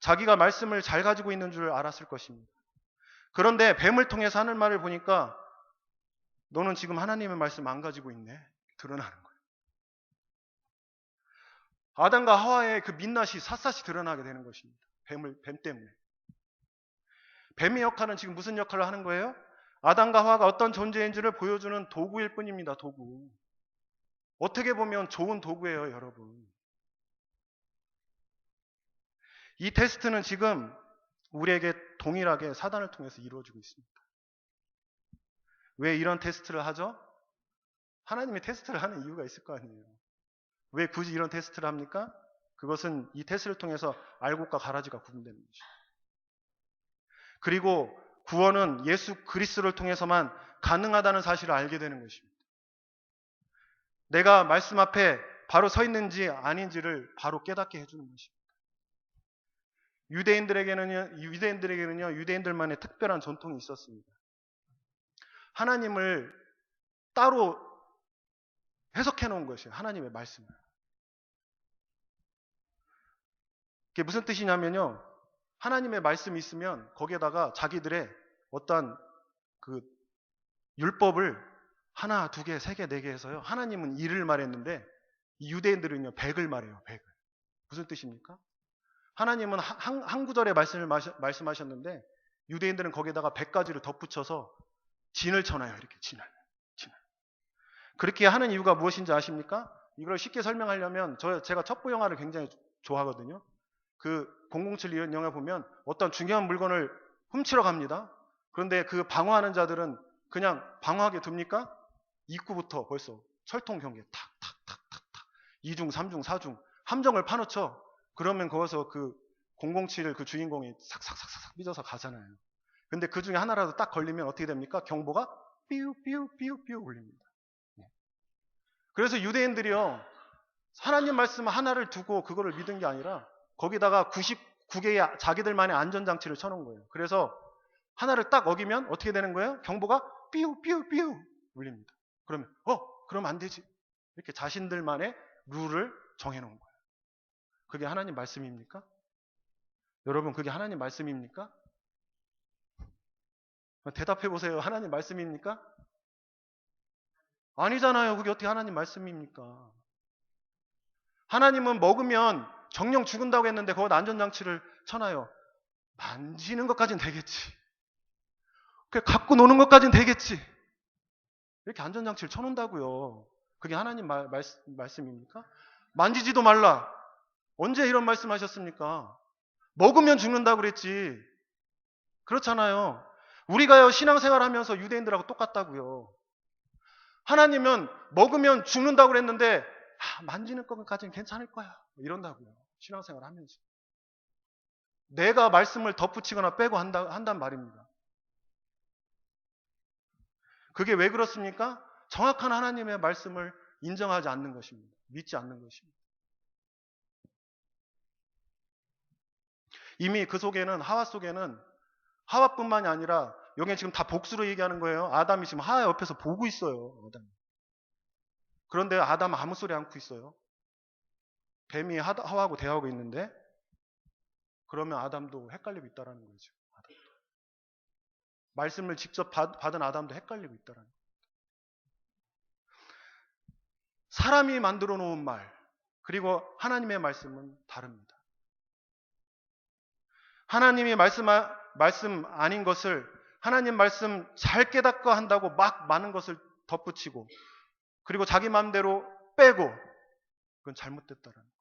자기가 말씀을 잘 가지고 있는 줄 알았을 것입니다. 그런데 뱀을 통해서 하는 말을 보니까 너는 지금 하나님의 말씀 안 가지고 있네. 드러나는 거예요. 아담과 하와의 그 민낯이 샅샅이 드러나게 되는 것입니다. 뱀 때문에. 뱀의 역할은 지금 무슨 역할을 하는 거예요? 아담과 하와가 어떤 존재인지를 보여주는 도구일 뿐입니다. 도구. 어떻게 보면 좋은 도구예요, 여러분. 이 테스트는 지금 우리에게 동일하게 사단을 통해서 이루어지고 있습니다. 왜 이런 테스트를 하죠? 하나님이 테스트를 하는 이유가 있을 거 아니에요. 왜 굳이 이런 테스트를 합니까? 그것은 이 테스트를 통해서 알곡과 가라지가 구분되는 것이죠. 그리고 구원은 예수 그리스도를 통해서만 가능하다는 사실을 알게 되는 것입니다. 내가 말씀 앞에 바로 서 있는지 아닌지를 바로 깨닫게 해주는 것입니다. 유대인들에게는요, 유대인들만의 특별한 전통이 있었습니다. 하나님을 따로 해석해 놓은 것이에요. 하나님의 말씀을. 그게 무슨 뜻이냐면요. 하나님의 말씀이 있으면 거기에다가 자기들의 어떠한 그 율법을 하나, 두 개, 세 개, 네 개 해서요. 하나님은 1을 말했는데 이 유대인들은요 100을 말해요. 100을. 무슨 뜻입니까? 하나님은 한 구절의 말씀을 말씀하셨는데 유대인들은 거기에다가 100가지를 덧붙여서 진을 쳐놔요. 이렇게 진을. 그렇게 하는 이유가 무엇인지 아십니까? 이걸 쉽게 설명하려면 제가 첩보 영화를 굉장히 좋아하거든요. 그 007 이런 영화 보면 어떤 중요한 물건을 훔치러 갑니다. 그런데 그 방어하는 자들은 그냥 방어하게 둡니까? 입구부터 벌써 철통 경계 탁탁탁탁탁 2중, 3중, 4중 함정을 파놓죠. 그러면 거기서 그 007 그 주인공이 삭삭삭삭 삐져서 가잖아요. 근데 그 중에 하나라도 딱 걸리면 어떻게 됩니까? 경보가 삐우삐우삐우삐우 울립니다. 그래서 유대인들이요 하나님 말씀 하나를 두고 그거를 믿은 게 아니라 거기다가 99개의 자기들만의 안전장치를 쳐놓은 거예요. 그래서 하나를 딱 어기면 어떻게 되는 거예요? 경보가 삐우삐우삐우 울립니다. 그러면 그럼 안 되지. 이렇게 자신들만의 룰을 정해놓은 거예요. 그게 하나님 말씀입니까? 여러분 그게 하나님 말씀입니까? 대답해 보세요. 하나님 말씀입니까? 아니잖아요. 그게 어떻게 하나님 말씀입니까? 하나님은 먹으면 정령 죽은다고 했는데 거기다 안전장치를 쳐놔요. 만지는 것까지는 되겠지. 갖고 노는 것까지는 되겠지. 이렇게 안전장치를 쳐놓는다고요. 그게 하나님 말씀입니까? 만지지도 말라. 언제 이런 말씀하셨습니까? 먹으면 죽는다고 그랬지. 그렇잖아요. 우리가요 신앙생활 하면서 유대인들하고 똑같다고요. 하나님은 먹으면 죽는다고 그랬는데 만지는 것까지는 괜찮을 거야. 이런다고요. 신앙생활 하면서. 내가 말씀을 덧붙이거나 빼고 한단 말입니다. 그게 왜 그렇습니까? 정확한 하나님의 말씀을 인정하지 않는 것입니다. 믿지 않는 것입니다. 이미 그 속에는, 하와 속에는, 하와뿐만이 아니라 여기는 지금 다 복수로 얘기하는 거예요. 아담이 지금 하와 옆에서 보고 있어요. 아담. 그런데 아담은 아무 소리 않고 있어요. 뱀이 하와하고 대화하고 있는데, 그러면 아담도 헷갈리고 있다는 거죠. 아담도. 말씀을 직접 받은 아담도 헷갈리고 있다는 거예요. 사람이 만들어 놓은 말, 그리고 하나님의 말씀은 다릅니다. 하나님이 말씀 아닌 것을 하나님 말씀 잘 깨닫고 한다고 막 많은 것을 덧붙이고, 그리고 자기 마음대로 빼고, 그건 잘못됐다라는 거예요.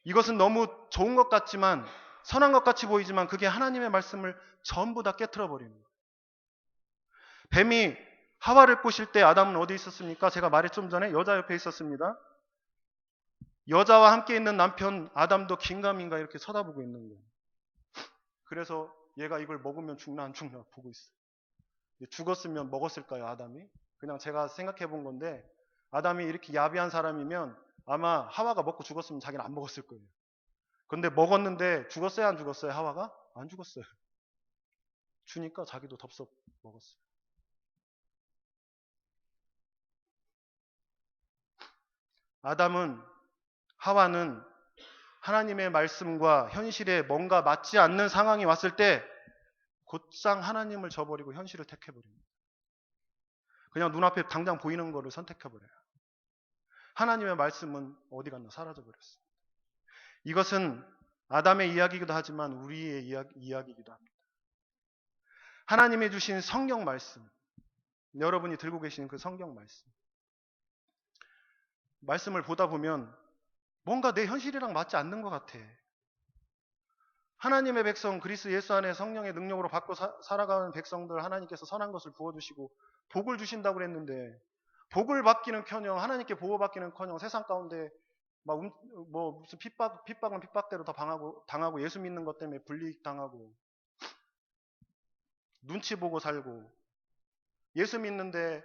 이것은 너무 좋은 것 같지만, 선한 것 같이 보이지만 그게 하나님의 말씀을 전부 다 깨트려 버리는 거예요. 뱀이 하와를 꼬실 때 아담은 어디 있었습니까? 제가 말했 좀 전에 여자 옆에 있었습니다. 여자와 함께 있는 남편 아담도 긴가민가 이렇게 쳐다보고 있는 거예요. 그래서 얘가 이걸 먹으면 죽나 안 죽나 보고 있어요. 죽었으면 먹었을까요, 아담이? 그냥 제가 생각해 본 건데, 아담이 이렇게 야비한 사람이면 아마 하와가 먹고 죽었으면 자기는 안 먹었을 거예요. 근데 먹었는데 죽었어요, 안 죽었어요, 하와가? 안 죽었어요. 주니까 자기도 덥석 먹었어요. 아담은, 하와는 하나님의 말씀과 현실에 뭔가 맞지 않는 상황이 왔을 때 곧장 하나님을 저버리고 현실을 택해버립니다. 그냥 눈앞에 당장 보이는 거를 선택해버려요. 하나님의 말씀은 어디 갔나 사라져버렸어요. 이것은 아담의 이야기이기도 하지만 우리의 이야기이기도 합니다. 하나님이 주신 성경 말씀, 여러분이 들고 계신 그 성경 말씀을 보다 보면 뭔가 내 현실이랑 맞지 않는 것 같아. 하나님의 백성, 그리스도 예수 안에 성령의 능력으로 받고 살아가는 백성들, 하나님께서 선한 것을 부어주시고 복을 주신다고 그랬는데, 복을 받기는커녕 하나님께 보호받기는커녕 세상 가운데 막 무슨 핍박은 핍박대로 더 당하고 예수 믿는 것 때문에 불이익당하고 눈치 보고 살고, 예수 믿는데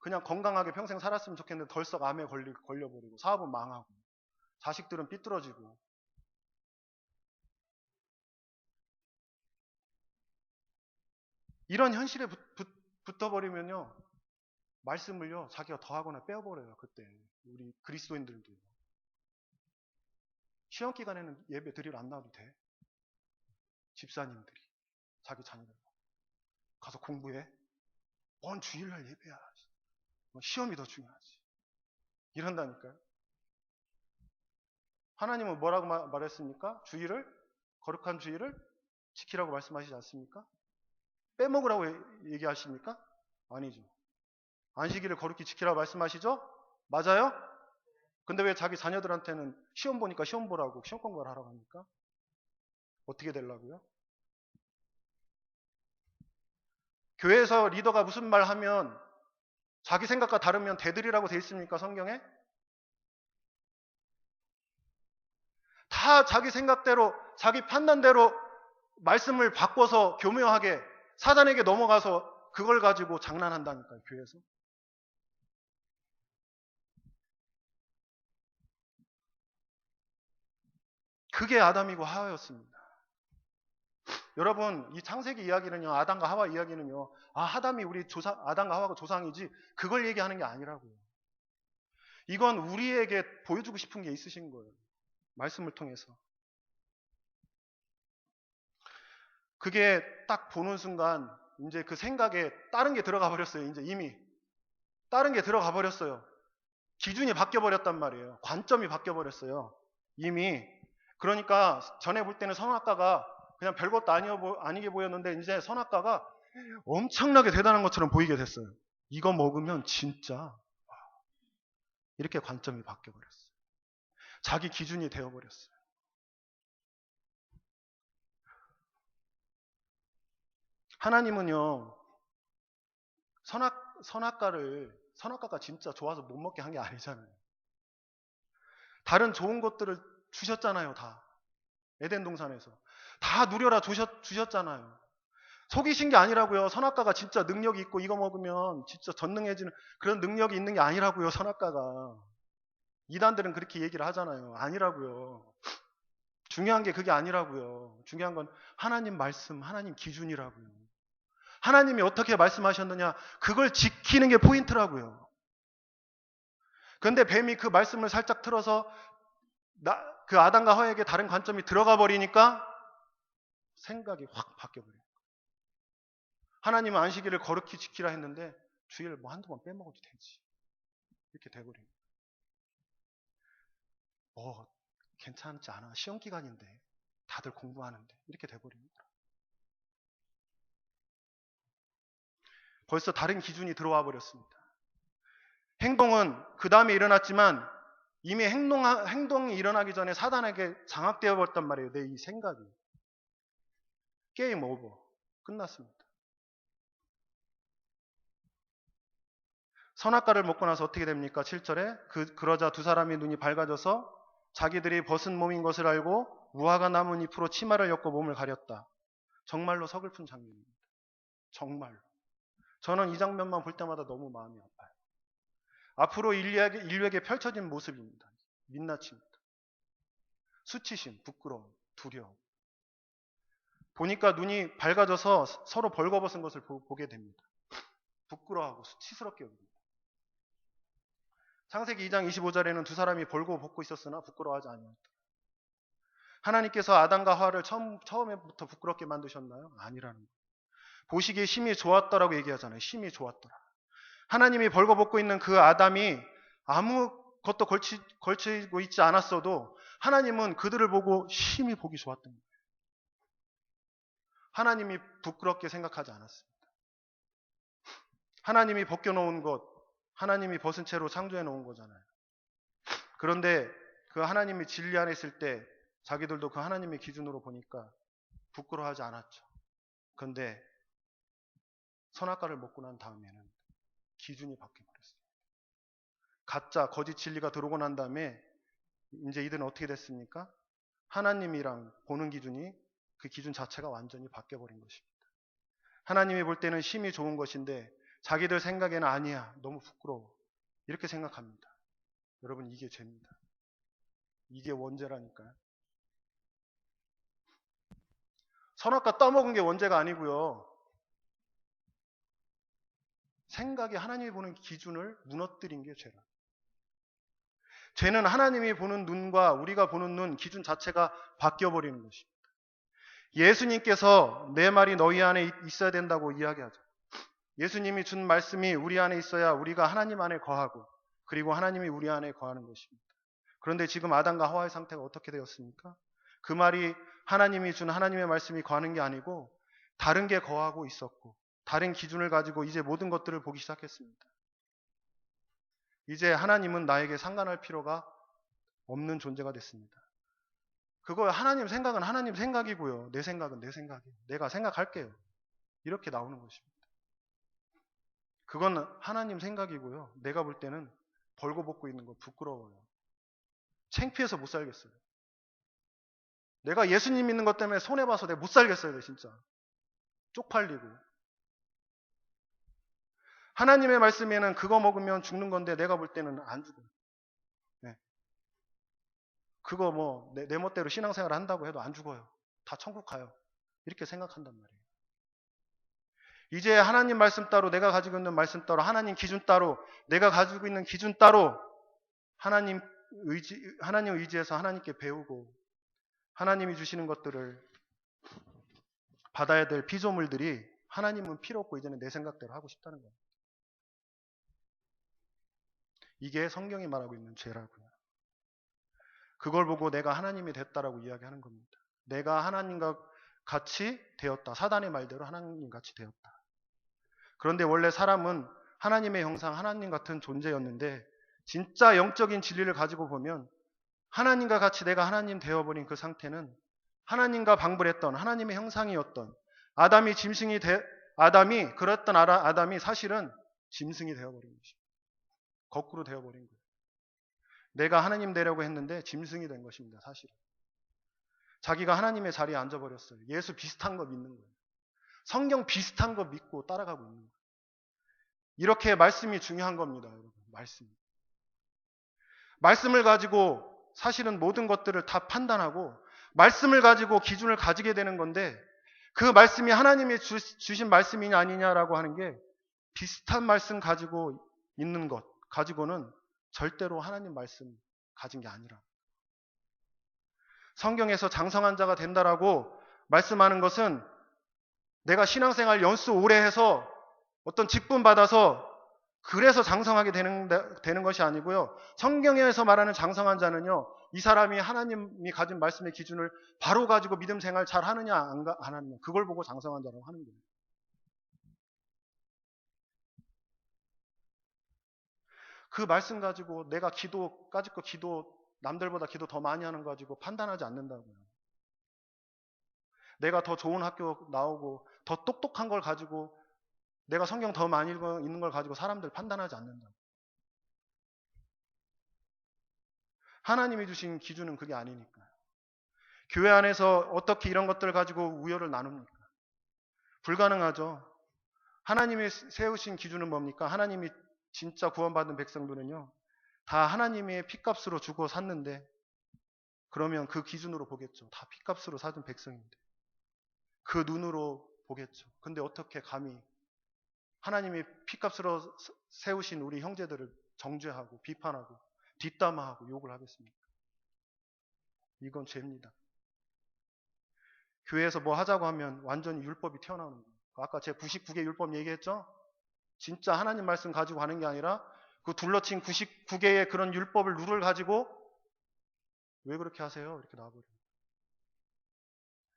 그냥 건강하게 평생 살았으면 좋겠는데 덜썩 암에 걸려버리고, 사업은 망하고, 자식들은 삐뚤어지고. 이런 현실에 붙어버리면요, 말씀을요 자기가 더하거나 빼어버려요. 그때 우리 그리스도인들도 시험 기간에는 예배 드리러 안 나와도 돼. 집사님들이 자기 자녀들 가서 공부해. 뭔 주일날 예배야. 시험이 더 중요하지. 이런다니까요. 하나님은 뭐라고 말했습니까? 거룩한 주일을 지키라고 말씀하시지 않습니까? 빼먹으라고 얘기하십니까? 아니죠. 안식일을 거룩히 지키라고 말씀하시죠? 맞아요? 근데 왜 자기 자녀들한테는 시험 보니까 시험 보라고 시험 공부를 하라고 합니까? 어떻게 되려고요? 교회에서 리더가 무슨 말 하면 자기 생각과 다르면 대들이라고 돼 있습니까? 성경에? 다 자기 생각대로, 자기 판단대로 말씀을 바꿔서 교묘하게 사단에게 넘어가서 그걸 가지고 장난한다니까요, 교회에서. 그게 아담이고 하와였습니다. 여러분, 이 창세기 이야기는요, 아담과 하와 이야기는요, 아담과 하와가 조상이지 그걸 얘기하는 게 아니라고요. 이건 우리에게 보여주고 싶은 게 있으신 거예요. 말씀을 통해서. 그게 딱 보는 순간 이제 그 생각에 다른 게 들어가 버렸어요. 이제 이미 다른 게 들어가 버렸어요. 기준이 바뀌어 버렸단 말이에요. 관점이 바뀌어 버렸어요. 이미. 그러니까 전에 볼 때는 선악과가 그냥 별것도 아니게 보였는데 이제 선악과가 엄청나게 대단한 것처럼 보이게 됐어요. 이거 먹으면 진짜 이렇게 관점이 바뀌어 버렸어요. 자기 기준이 되어 버렸어요. 하나님은요, 선악과가 진짜 좋아서 못 먹게 한 게 아니잖아요. 다른 좋은 것들을 주셨잖아요, 다. 에덴 동산에서. 다 누려라 주셨잖아요. 속이신 게 아니라고요. 선악과가 진짜 능력이 있고 이거 먹으면 진짜 전능해지는 그런 능력이 있는 게 아니라고요. 선악과가. 이단들은 그렇게 얘기를 하잖아요. 아니라고요. 중요한 게 그게 아니라고요. 중요한 건 하나님 말씀, 하나님 기준이라고요. 하나님이 어떻게 말씀하셨느냐, 그걸 지키는 게 포인트라고요. 그런데 뱀이 그 말씀을 살짝 틀어서 그 아담과 하와에게 다른 관점이 들어가 버리니까 생각이 확 바뀌어버려요. 하나님은 안식일을 거룩히 지키라 했는데 주일 뭐 한두 번 빼먹어도 되지. 이렇게 돼버려요. 괜찮지 않아. 시험 기간인데 다들 공부하는데 이렇게 돼버립니다. 벌써 다른 기준이 들어와 버렸습니다. 행동은 그 다음에 일어났지만 이미 행동이 일어나기 전에 사단에게 장악되어 버렸단 말이에요. 내 이 생각이. 게임 오버. 끝났습니다. 선악과를 먹고 나서 어떻게 됩니까? 7절에 그러자 두 사람의 눈이 밝아져서 자기들이 벗은 몸인 것을 알고 무화과 나무 잎으로 치마를 엮고 몸을 가렸다. 정말로 서글픈 장면입니다. 정말로. 저는 이 장면만 볼 때마다 너무 마음이 아파요. 앞으로 인류에게 펼쳐진 모습입니다. 민낯입니다. 수치심, 부끄러움, 두려움. 보니까 눈이 밝아져서 서로 벌거벗은 것을 보게 됩니다. 부끄러워하고 수치스럽게 여깁니다. 창세기 2장 25절에는 두 사람이 벌고 벗고 있었으나 부끄러워하지 아니하였다. 하나님께서 아담과 하와를 처음에부터 부끄럽게 만드셨나요? 아니라는 거예요. 보시기에 심히 좋았더라고 얘기하잖아요. 심히 좋았더라. 하나님이 벌거벗고 있는 그 아담이 아무것도 걸치고 있지 않았어도 하나님은 그들을 보고 심히 보기 좋았던 거예요. 하나님이 부끄럽게 생각하지 않았습니다. 하나님이 벗겨놓은 것, 하나님이 벗은 채로 창조해 놓은 거잖아요. 그런데 그 하나님이 진리 안에 있을 때 자기들도 그 하나님의 기준으로 보니까 부끄러워하지 않았죠. 그런데 선악과를 먹고 난 다음에는 기준이 바뀌어버렸어요. 가짜 거짓 진리가 들어오고 난 다음에 이제 이들은 어떻게 됐습니까? 하나님이랑 보는 기준이 그 기준 자체가 완전히 바뀌어버린 것입니다. 하나님이 볼 때는 심히 좋은 것인데 자기들 생각에는 아니야, 너무 부끄러워, 이렇게 생각합니다. 여러분, 이게 죄입니다. 이게 원죄라니까요. 선악과 떠먹은 게 원죄가 아니고요. 생각이 하나님이 보는 기준을 무너뜨린 게 죄라. 죄는 하나님이 보는 눈과 우리가 보는 눈 기준 자체가 바뀌어버리는 것입니다. 예수님께서 내 말이 너희 안에 있어야 된다고 이야기하죠. 예수님이 준 말씀이 우리 안에 있어야 우리가 하나님 안에 거하고 그리고 하나님이 우리 안에 거하는 것입니다. 그런데 지금 아담과 하와의 상태가 어떻게 되었습니까? 그 말이 하나님이 준 하나님의 말씀이 거하는 게 아니고 다른 게 거하고 있었고 다른 기준을 가지고 이제 모든 것들을 보기 시작했습니다. 이제 하나님은 나에게 상관할 필요가 없는 존재가 됐습니다. 그거 하나님 생각은 하나님 생각이고요. 내 생각은 내 생각이에요. 내가 생각할게요. 이렇게 나오는 것입니다. 그건 하나님 생각이고요. 내가 볼 때는 벌거벗고 있는 거 부끄러워요. 창피해서 못 살겠어요. 내가 예수님 믿는 것 때문에 손해봐서 내가 못 살겠어요. 진짜. 쪽팔리고. 하나님의 말씀에는 그거 먹으면 죽는 건데 내가 볼 때는 안 죽어요. 네. 그거 뭐 내 멋대로 신앙생활 한다고 해도 안 죽어요. 다 천국 가요. 이렇게 생각한단 말이에요. 이제 하나님 말씀 따로, 내가 가지고 있는 말씀 따로, 하나님 기준 따로, 내가 가지고 있는 기준 따로 하나님 의지해서 하나님께 배우고 하나님이 주시는 것들을 받아야 될 피조물들이 하나님은 필요 없고 이제는 내 생각대로 하고 싶다는 거예요. 이게 성경이 말하고 있는 죄라고요. 그걸 보고 내가 하나님이 됐다라고 이야기하는 겁니다. 내가 하나님과 같이 되었다. 사단의 말대로 하나님 같이 되었다. 그런데 원래 사람은 하나님의 형상, 하나님 같은 존재였는데 진짜 영적인 진리를 가지고 보면 하나님과 같이 내가 하나님 되어버린 그 상태는 하나님과 방불했던 하나님의 형상이었던 아담이 그랬던 아담이 사실은 짐승이 되어버린 것입니다. 거꾸로 되어버린 거예요. 내가 하나님 되려고 했는데 짐승이 된 것입니다. 사실은. 자기가 하나님의 자리에 앉아버렸어요. 예수 비슷한 거 믿는 거예요. 성경 비슷한 거 믿고 따라가고 있는 거예요. 이렇게 말씀이 중요한 겁니다, 여러분. 말씀을 가지고 사실은 모든 것들을 다 판단하고 말씀을 가지고 기준을 가지게 되는 건데 그 말씀이 하나님이 주신 말씀이냐 아니냐라고 하는 게 비슷한 말씀 가지고 있는 것 가지고는 절대로 하나님 말씀 가진 게 아니라 성경에서 장성한 자가 된다라고 말씀하는 것은 내가 신앙생활 연수 오래 해서 어떤 직분 받아서 그래서 장성하게 되는 것이 아니고요. 성경에서 말하는 장성한 자는요. 이 사람이 하나님이 가진 말씀의 기준을 바로 가지고 믿음 생활 잘 하느냐 안 하느냐 그걸 보고 장성한 자라고 하는 거예요. 그 말씀 가지고 내가 기도 남들보다 기도 더 많이 하는 거 가지고 판단하지 않는다고요. 내가 더 좋은 학교 나오고 더 똑똑한 걸 가지고 내가 성경 더 많이 읽는 걸 가지고 사람들 판단하지 않는다. 하나님이 주신 기준은 그게 아니니까요. 교회 안에서 어떻게 이런 것들을 가지고 우열을 나눕니까? 불가능하죠. 하나님이 세우신 기준은 뭡니까? 하나님이 진짜 구원받은 백성들은요. 다 하나님의 핏값으로 주고 샀는데 그러면 그 기준으로 보겠죠. 다 핏값으로 사준 백성인데. 그 눈으로 보겠죠. 근데 어떻게 감히 하나님이 핏값으로 세우신 우리 형제들을 정죄하고 비판하고 뒷담화하고 욕을 하겠습니까? 이건 죄입니다. 교회에서 뭐 하자고 하면 완전히 율법이 튀어나오는 거예요. 아까 제가 99개 율법 얘기했죠? 진짜 하나님 말씀 가지고 가는 게 아니라 그 둘러친 99개의 그런 율법을 룰을 가지고 왜 그렇게 하세요? 이렇게 나와버려요.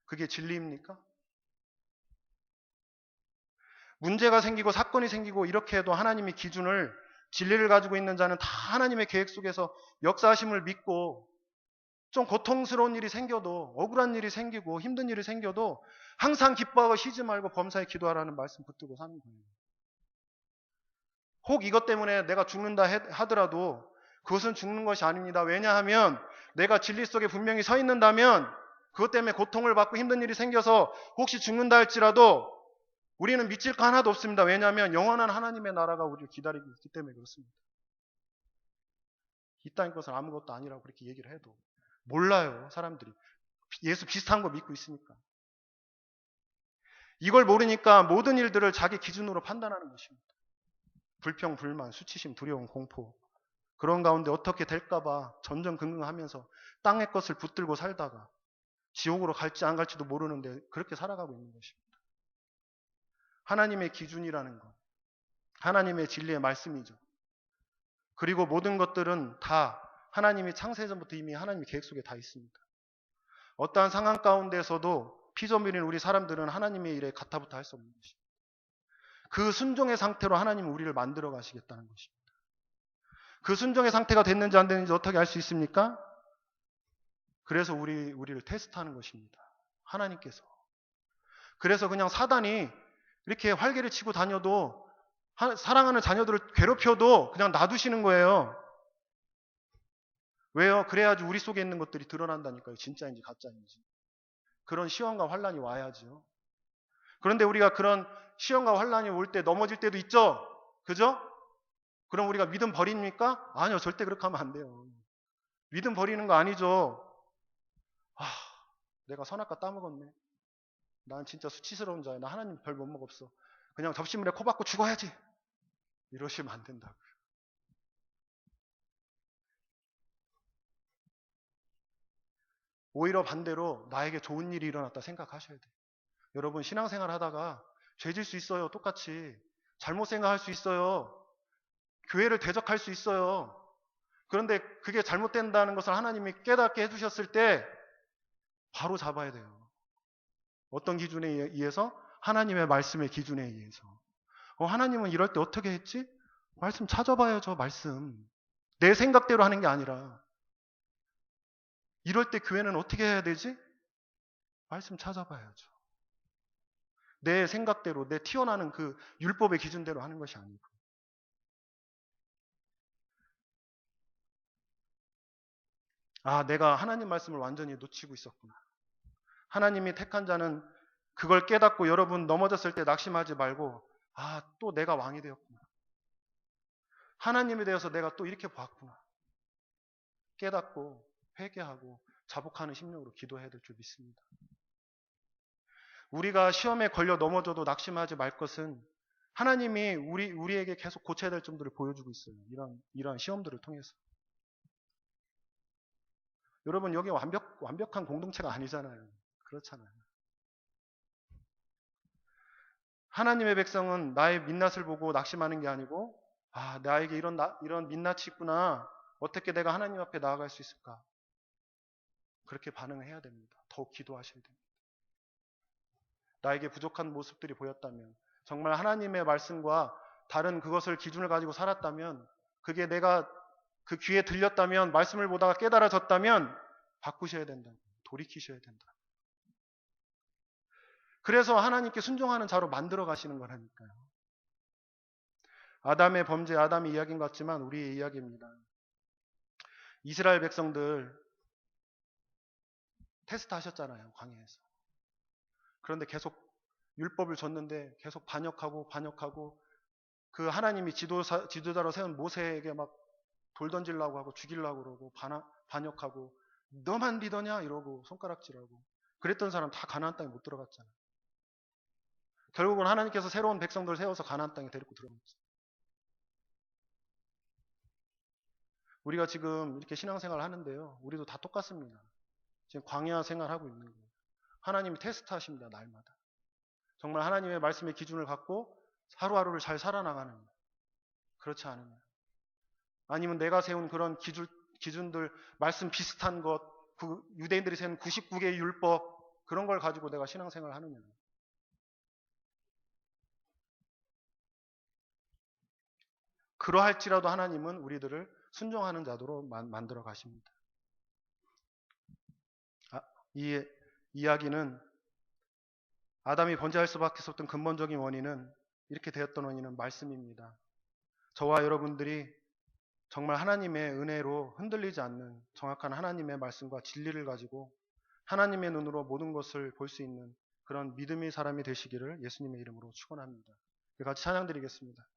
그게 진리입니까? 문제가 생기고 사건이 생기고 이렇게 해도 하나님의 기준을 진리를 가지고 있는 자는 다 하나님의 계획 속에서 역사하심을 믿고 좀 고통스러운 일이 생겨도 억울한 일이 생기고 힘든 일이 생겨도 항상 기뻐하고 쉬지 말고 범사에 기도하라는 말씀 붙들고 사는 거예요. 혹 이것 때문에 내가 죽는다 하더라도 그것은 죽는 것이 아닙니다. 왜냐하면 내가 진리 속에 분명히 서 있는다면 그것 때문에 고통을 받고 힘든 일이 생겨서 혹시 죽는다 할지라도 우리는 미칠 거 하나도 없습니다. 왜냐하면 영원한 하나님의 나라가 우리를 기다리고 있기 때문에 그렇습니다. 이 땅의 것은 아무것도 아니라고 그렇게 얘기를 해도 몰라요, 사람들이. 예수 비슷한 거 믿고 있으니까. 이걸 모르니까 모든 일들을 자기 기준으로 판단하는 것입니다. 불평, 불만, 수치심, 두려움, 공포. 그런 가운데 어떻게 될까봐 전전긍긍하면서 땅의 것을 붙들고 살다가 지옥으로 갈지 안 갈지도 모르는데 그렇게 살아가고 있는 것입니다. 하나님의 기준이라는 것, 하나님의 진리의 말씀이죠. 그리고 모든 것들은 다 하나님이 창세전부터 이미 하나님의 계획 속에 다 있습니다. 어떠한 상황 가운데서도 피조물인 우리 사람들은 하나님의 일에 가타부타 할 수 없는 것입니다. 그 순종의 상태로 하나님은 우리를 만들어 가시겠다는 것입니다. 그 순종의 상태가 됐는지 안 됐는지 어떻게 알 수 있습니까? 그래서 우리를 테스트하는 것입니다. 하나님께서. 그래서 그냥 사단이 이렇게 활개를 치고 다녀도 사랑하는 자녀들을 괴롭혀도 그냥 놔두시는 거예요. 왜요? 그래야지 우리 속에 있는 것들이 드러난다니까요. 진짜인지 가짜인지. 그런 시험과 환란이 와야죠. 그런데 우리가 그런 시험과 환란이 올 때 넘어질 때도 있죠. 그죠? 그럼 우리가 믿음 버립니까? 아니요. 절대 그렇게 하면 안 돼요. 믿음 버리는 거 아니죠. 내가 선악과 따먹었네. 난 진짜 수치스러운 자야. 나 하나님 별 못 먹었어. 그냥 접시물에 코 박고 죽어야지. 이러시면 안 된다고요. 오히려 반대로 나에게 좋은 일이 일어났다 생각하셔야 돼요. 여러분 신앙생활 하다가 죄질 수 있어요. 똑같이. 잘못 생각할 수 있어요. 교회를 대적할 수 있어요. 그런데 그게 잘못된다는 것을 하나님이 깨닫게 해주셨을 때 바로 잡아야 돼요. 어떤 기준에 의해서? 하나님의 말씀의 기준에 의해서. 하나님은 이럴 때 어떻게 했지? 말씀 찾아봐야죠. 말씀. 내 생각대로 하는 게 아니라. 이럴 때 교회는 어떻게 해야 되지? 말씀 찾아봐야죠. 내 생각대로, 내 튀어나오는 그 율법의 기준대로 하는 것이 아니고. 내가 하나님 말씀을 완전히 놓치고 있었구나. 하나님이 택한 자는 그걸 깨닫고 여러분 넘어졌을 때 낙심하지 말고, 또 내가 왕이 되었구나. 하나님에 대해서 내가 또 이렇게 봤구나. 깨닫고 회개하고 자복하는 심령으로 기도해야 될 줄 믿습니다. 우리가 시험에 걸려 넘어져도 낙심하지 말 것은 하나님이 우리에게 계속 고쳐야 될 점들을 보여주고 있어요. 이러한 시험들을 통해서. 여러분, 여기 완벽한 공동체가 아니잖아요. 그렇잖아요. 하나님의 백성은 나의 민낯을 보고 낙심하는 게 아니고, 나에게 이런 민낯이 있구나. 어떻게 내가 하나님 앞에 나아갈 수 있을까? 그렇게 반응해야 됩니다. 더욱 기도하셔야 됩니다. 나에게 부족한 모습들이 보였다면, 정말 하나님의 말씀과 다른 그것을 기준을 가지고 살았다면, 그게 내가 그 귀에 들렸다면, 말씀을 보다가 깨달아졌다면 바꾸셔야 된다. 돌이키셔야 된다. 그래서 하나님께 순종하는 자로 만들어 가시는 거라니까요. 아담의 범죄, 아담의 이야기인 것 같지만 우리의 이야기입니다. 이스라엘 백성들 테스트 하셨잖아요, 광야에서. 그런데 계속 율법을 줬는데 계속 반역하고 그 하나님이 지도자로 세운 모세에게 막 돌 던지려고 하고 죽이려고 그러고 반역하고 너만 리더냐 이러고 손가락질하고 그랬던 사람 다 가나안 땅에 못 들어갔잖아요. 결국은 하나님께서 새로운 백성들을 세워서 가나안 땅에 데리고 들어갔죠. 우리가 지금 이렇게 신앙생활을 하는데요, 우리도 다 똑같습니다. 지금 광야 생활하고 있는 거예요. 하나님이 테스트하십니다. 날마다. 정말 하나님의 말씀의 기준을 갖고 하루하루를 잘 살아나가는, 그렇지 않으면, 아니면 내가 세운 그런 기준들, 말씀 비슷한 것, 그 유대인들이 세운 99개의 율법, 그런 걸 가지고 내가 신앙생활을 하느냐. 그러할지라도 하나님은 우리들을 순종하는 자도로 만들어 가십니다. 이 이야기는 아담이 번제할 수밖에 없었던 근본적인 원인은, 이렇게 되었던 원인은 말씀입니다. 저와 여러분들이 정말 하나님의 은혜로 흔들리지 않는 정확한 하나님의 말씀과 진리를 가지고 하나님의 눈으로 모든 것을 볼 수 있는 그런 믿음의 사람이 되시기를 예수님의 이름으로 축원합니다. 같이 찬양 드리겠습니다.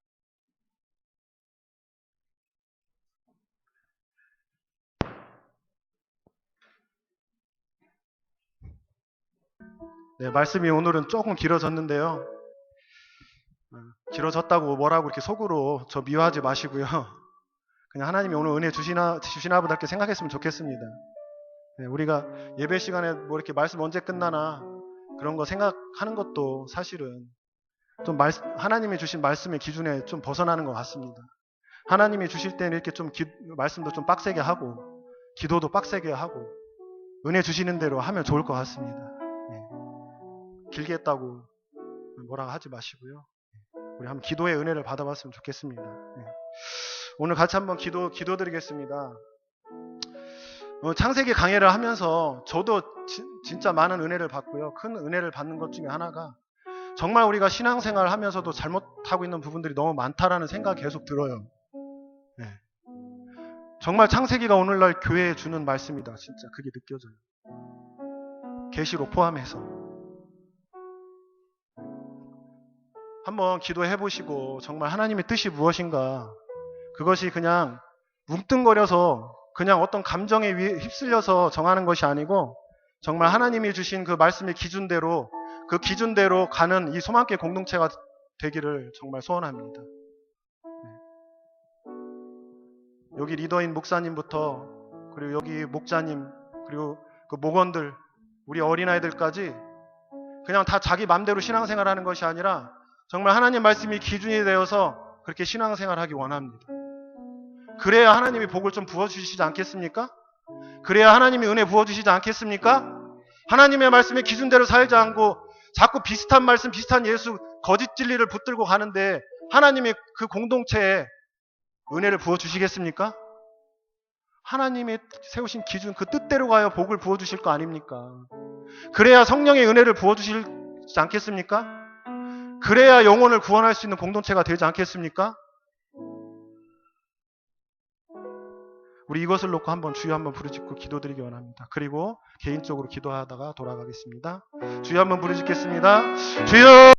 네, 말씀이 오늘은 조금 길어졌는데요. 길어졌다고 뭐라고 이렇게 속으로 저 미워하지 마시고요. 그냥 하나님이 오늘 은혜 주시나 보다 이렇게 생각했으면 좋겠습니다. 네, 우리가 예배 시간에 뭐 이렇게 말씀 언제 끝나나 그런 거 생각하는 것도 사실은 좀 하나님이 주신 말씀의 기준에 좀 벗어나는 것 같습니다. 하나님이 주실 때는 이렇게 좀 말씀도 좀 빡세게 하고 기도도 빡세게 하고 은혜 주시는 대로 하면 좋을 것 같습니다. 네. 길게 했다고 뭐라고 하지 마시고요. 우리 한번 기도의 은혜를 받아봤으면 좋겠습니다. 네. 오늘 같이 한번 기도드리겠습니다. 창세기 강해를 하면서 저도 진짜 많은 은혜를 받고요. 큰 은혜를 받는 것 중에 하나가 정말 우리가 신앙생활을 하면서도 잘못하고 있는 부분들이 너무 많다라는 생각이 계속 들어요. 네. 정말 창세기가 오늘날 교회에 주는 말씀이다. 진짜 그게 느껴져요. 계시록 포함해서. 한번 기도해 보시고 정말 하나님의 뜻이 무엇인가, 그것이 그냥 뭉뚱거려서 그냥 어떤 감정에 휩쓸려서 정하는 것이 아니고 정말 하나님이 주신 그 말씀의 기준대로, 그 기준대로 가는 이 소망교회 공동체가 되기를 정말 소원합니다. 여기 리더인 목사님부터 그리고 여기 목자님 그리고 그 목원들, 우리 어린아이들까지 그냥 다 자기 맘대로 신앙생활하는 것이 아니라 정말 하나님 말씀이 기준이 되어서 그렇게 신앙생활하기 원합니다. 그래야 하나님이 복을 좀 부어주시지 않겠습니까? 그래야 하나님이 은혜 부어주시지 않겠습니까? 하나님의 말씀의 기준대로 살지 않고 자꾸 비슷한 말씀, 비슷한 예수, 거짓 진리를 붙들고 가는데 하나님이 그 공동체에 은혜를 부어주시겠습니까? 하나님이 세우신 기준, 그 뜻대로 가야 복을 부어주실 거 아닙니까? 그래야 성령의 은혜를 부어주시지 않겠습니까? 그래야 영혼을 구원할 수 있는 공동체가 되지 않겠습니까? 우리 이것을 놓고 한번 주여 한번 부르짖고 기도드리기 원합니다. 그리고 개인적으로 기도하다가 돌아가겠습니다. 주여 한번 부르짖겠습니다. 주여!